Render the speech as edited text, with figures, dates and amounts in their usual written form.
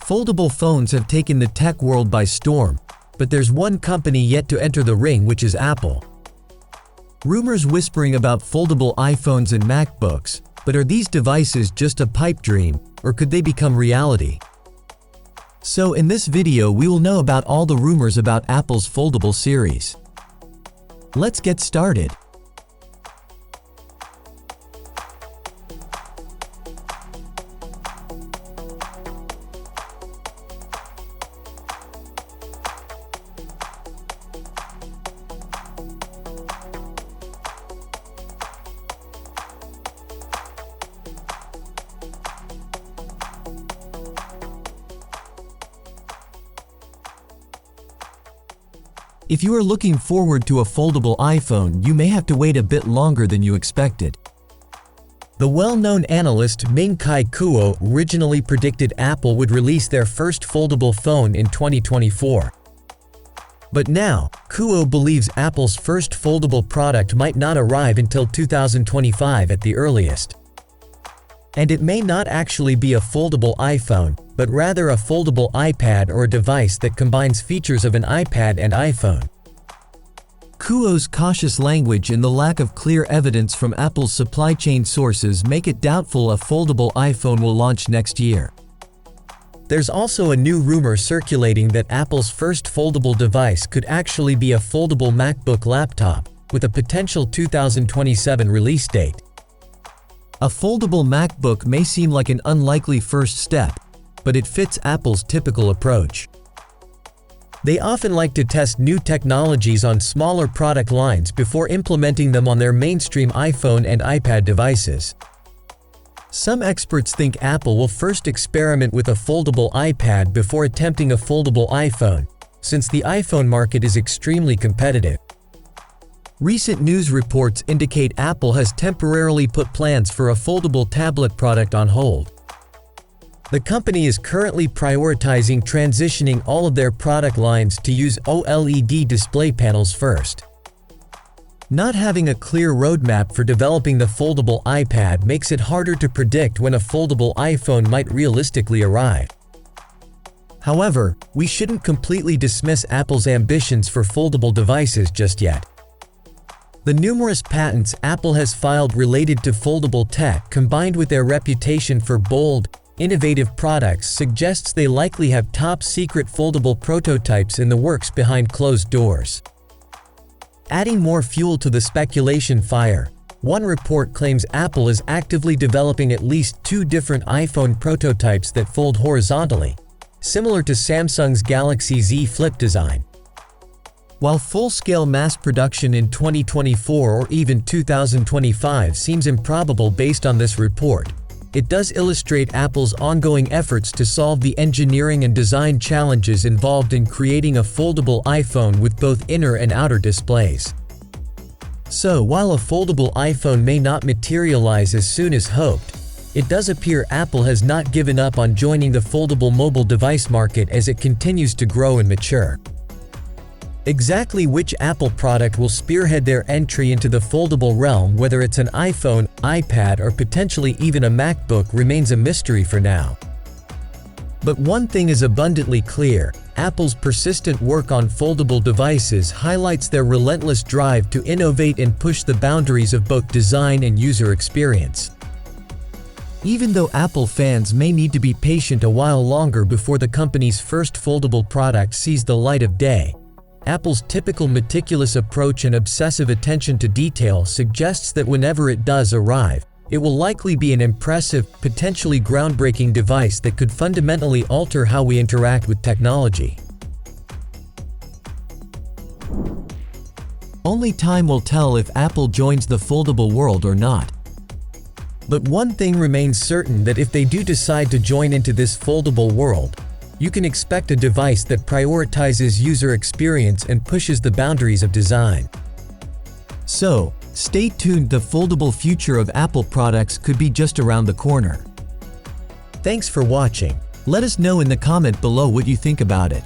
Foldable phones have taken the tech world by storm, but there's one company yet to enter the ring, which is Apple. Rumors whispering about foldable iPhones and MacBooks, but are these devices just a pipe dream, or could they become reality? So in this video we will know about all the rumors about Apple's foldable series. Let's get started. If you are looking forward to a foldable iPhone, you may have to wait a bit longer than you expected. The well-known analyst Ming-Chi Kuo originally predicted Apple would release their first foldable phone in 2024. But now, Kuo believes Apple's first foldable product might not arrive until 2025 at the earliest. And it may not actually be a foldable iPhone, but rather a foldable iPad or a device that combines features of an iPad and iPhone. Kuo's cautious language and the lack of clear evidence from Apple's supply chain sources make it doubtful a foldable iPhone will launch next year. There's also a new rumor circulating that Apple's first foldable device could actually be a foldable MacBook laptop, with a potential 2027 release date. A foldable MacBook may seem like an unlikely first step, but it fits Apple's typical approach. They often like to test new technologies on smaller product lines before implementing them on their mainstream iPhone and iPad devices. Some experts think Apple will first experiment with a foldable iPad before attempting a foldable iPhone, since the iPhone market is extremely competitive. Recent news reports indicate Apple has temporarily put plans for a foldable tablet product on hold. The company is currently prioritizing transitioning all of their product lines to use OLED display panels first. Not having a clear roadmap for developing the foldable iPad makes it harder to predict when a foldable iPhone might realistically arrive. However, we shouldn't completely dismiss Apple's ambitions for foldable devices just yet. The numerous patents Apple has filed related to foldable tech, combined with their reputation for bold, innovative products, suggests they likely have top-secret foldable prototypes in the works behind closed doors. Adding more fuel to the speculation fire, one report claims Apple is actively developing at least 2 different iPhone prototypes that fold horizontally, similar to Samsung's Galaxy Z Flip design. While full-scale mass production in 2024 or even 2025 seems improbable based on this report, it does illustrate Apple's ongoing efforts to solve the engineering and design challenges involved in creating a foldable iPhone with both inner and outer displays. So while a foldable iPhone may not materialize as soon as hoped, it does appear Apple has not given up on joining the foldable mobile device market as it continues to grow and mature. Exactly which Apple product will spearhead their entry into the foldable realm, whether it's an iPhone, iPad, or potentially even a MacBook, remains a mystery for now. But one thing is abundantly clear: Apple's persistent work on foldable devices highlights their relentless drive to innovate and push the boundaries of both design and user experience. Even though Apple fans may need to be patient a while longer before the company's first foldable product sees the light of day, Apple's typical meticulous approach and obsessive attention to detail suggests that whenever it does arrive, it will likely be an impressive, potentially groundbreaking device that could fundamentally alter how we interact with technology. Only time will tell if Apple joins the foldable world or not. But one thing remains certain: that if they do decide to join into this foldable world, you can expect a device that prioritizes user experience and pushes the boundaries of design. So, stay tuned, the foldable future of Apple products could be just around the corner. Thanks for watching. Let us know in the comment below what you think about it.